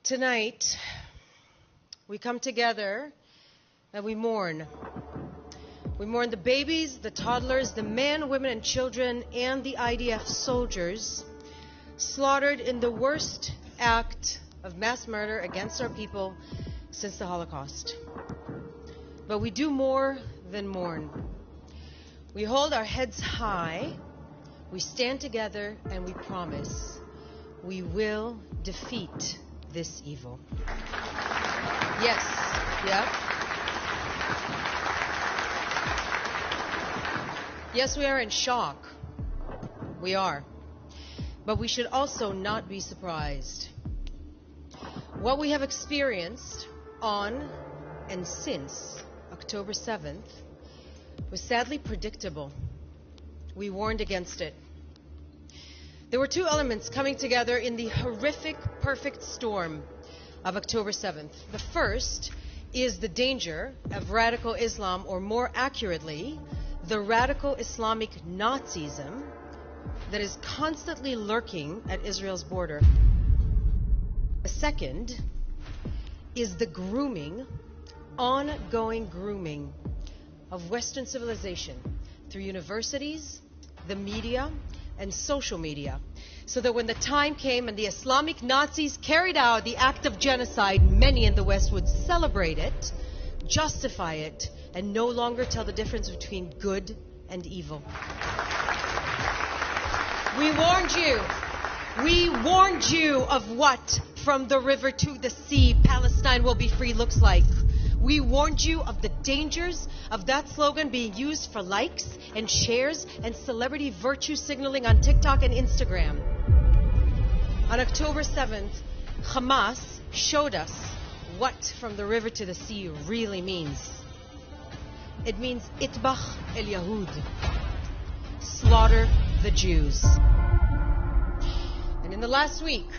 Tonight, we come together and we mourn. We mourn the babies, the toddlers, the men, women, and children, and the IDF soldiers slaughtered in the worst act of mass murder against our people since the Holocaust. But we do more than mourn. We hold our heads high, we stand together, and we promise we will defeat this evil. Yes, yeah. Yes, we are in shock. We are. But we should also not be surprised. What we have experienced on and since October 7th was sadly predictable. We warned against it. There were two elements coming together in the horrific, perfect storm of October 7th. The first is the danger of radical Islam, or more accurately, the radical Islamic Nazism that is constantly lurking at Israel's border. The second is the grooming, ongoing grooming of Western civilization through universities, the media, and social media, so that when the time came and the Islamic Nazis carried out the act of genocide, many in the West would celebrate it, justify it, and no longer tell the difference between good and evil. We warned you. We warned you of what from the river to the sea Palestine will be free looks like. We warned you of the dangers of that slogan being used for likes and shares and celebrity virtue signaling on TikTok and Instagram. On October 7th, Hamas showed us what from the river to the sea really means. It means itbach el Yahud, slaughter the Jews. And in the last week,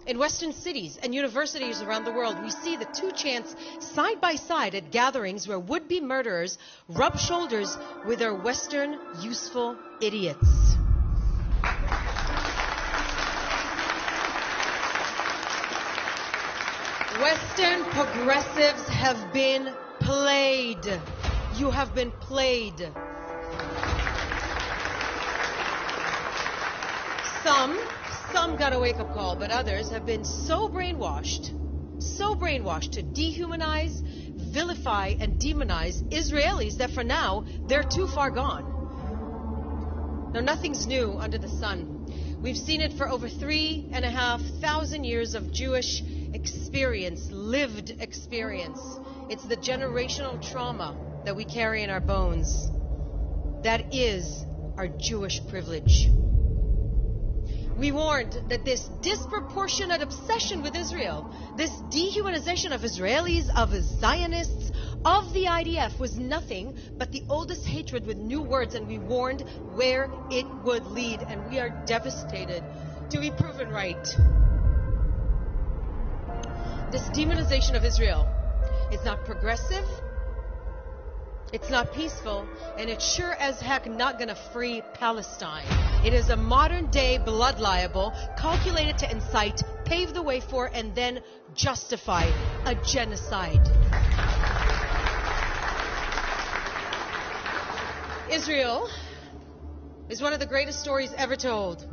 in Western cities and universities around the world, we see the two chants side by side at gatherings where would-be murderers rub shoulders with their Western useful idiots. Western progressives have been played. You have been played. Some got a wake-up call, but others have been so brainwashed to dehumanize, vilify, and demonize Israelis that for now, they're too far gone. Now, nothing's new under the sun. We've seen it for over 3,500 years of Jewish experience, lived experience. It's the generational trauma that we carry in our bones. That is our Jewish privilege. We warned that this disproportionate obsession with Israel, this dehumanization of Israelis, of Zionists, of the IDF was nothing but the oldest hatred with new words, and we warned where it would lead, and we are devastated to be proven right. This demonization of Israel is not progressive, it's not peaceful, and it's sure as heck not going to free Palestine. It is a modern-day blood libel calculated to incite, pave the way for, and then justify a genocide. Israel is one of the greatest stories ever told.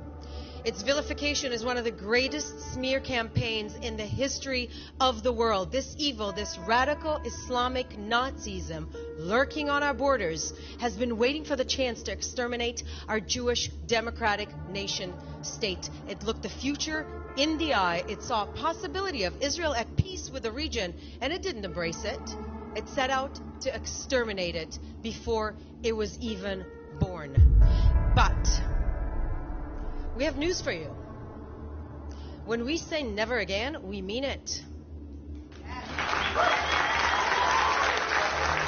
Its vilification is one of the greatest smear campaigns in the history of the world. This evil, this radical Islamic Nazism lurking on our borders has been waiting for the chance to exterminate our Jewish democratic nation state. It looked the future in the eye. It saw a possibility of Israel at peace with the region, and it didn't embrace it. It set out to exterminate it before it was even born. But we have news for you. When we say never again, we mean it.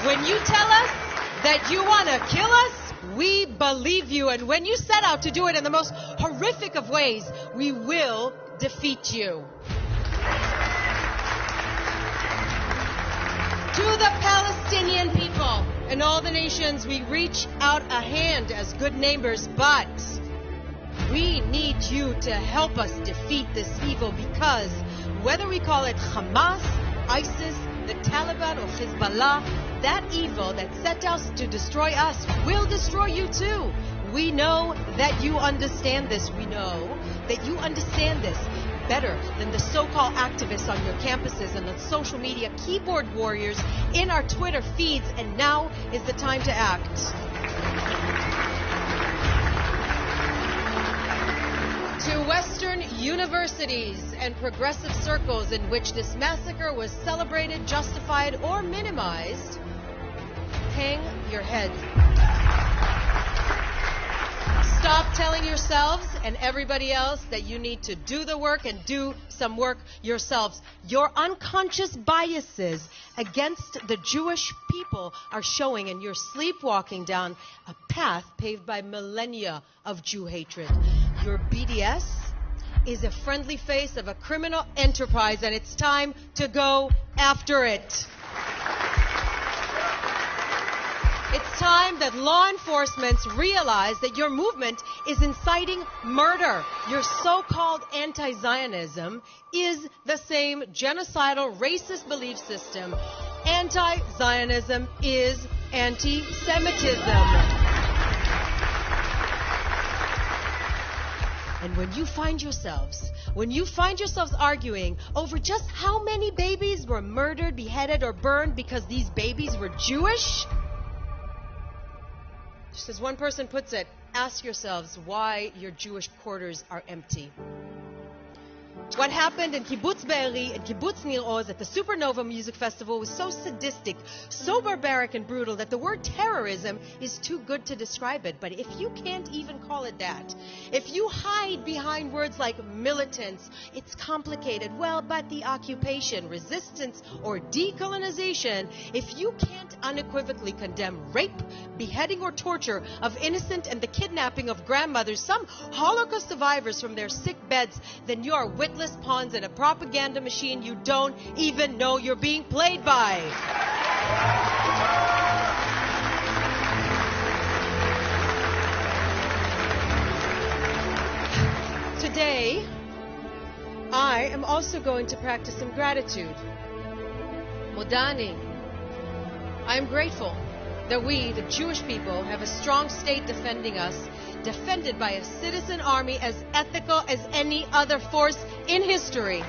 When you tell us that you want to kill us, we believe you. And when you set out to do it in the most horrific of ways, we will defeat you. To the Palestinian people and all the nations, we reach out a hand as good neighbors, but We need you to help us defeat this evil, because whether we call it Hamas, ISIS, the Taliban, or Hezbollah, that evil that set out to destroy us will destroy you too. We know that you understand this. We know that you understand this better than the so-called activists on your campuses and the social media keyboard warriors in our Twitter feeds. And now is the time to act. To Western universities and progressive circles in which this massacre was celebrated, justified, or minimized, hang your head. Stop telling yourselves and everybody else that you need to do the work and do some work yourselves. Your unconscious biases against the Jewish people are showing, and you're sleepwalking down a path paved by millennia of Jew hatred. Your BDS is a friendly face of a criminal enterprise, and it's time to go after it. It's time that law enforcement realize that your movement is inciting murder. Your so-called anti-Zionism is the same genocidal, racist belief system. Anti-Zionism is anti-Semitism. And when you find yourselves arguing over just how many babies were murdered, beheaded, or burned because these babies were Jewish, just as one person puts it, ask yourselves why your Jewish quarters are empty. What happened in Kibbutz Be'eri and Kibbutz Nir Oz at the Supernova Music Festival was so sadistic, so barbaric and brutal that the word terrorism is too good to describe it. But if you can't even call it that, if you hide behind words like militants, it's complicated. Well, but the occupation, resistance, or decolonization, if you can't unequivocally condemn rape, beheading, or torture of innocent and the kidnapping of grandmothers, some Holocaust survivors from their sick beds, then you are witless pawns in a propaganda machine you don't even know you're being played by. Today, I am also going to practice some gratitude. Modani. I am grateful that we, the Jewish people, have a strong state defending us, defended by a citizen army as ethical as any other force in history.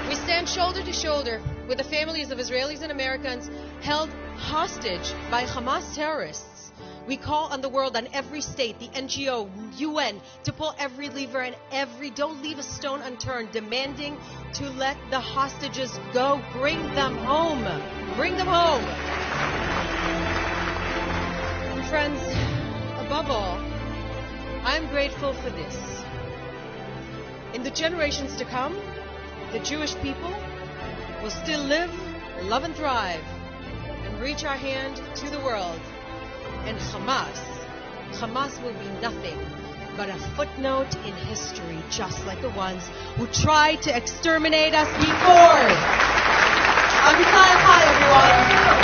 We stand shoulder to shoulder with the families of Israelis and Americans held hostage by Hamas terrorists. We call on the world, on every state, the NGO, UN, to pull every lever and don't leave a stone unturned, demanding to let the hostages go. Bring them home. Bring them home. And friends, above all, I'm grateful for this. In the generations to come, the Jewish people will still live, love, and thrive, and reach our hand to the world. And Hamas will be nothing but a footnote in history, just like the ones who tried to exterminate us before. Hi, everyone.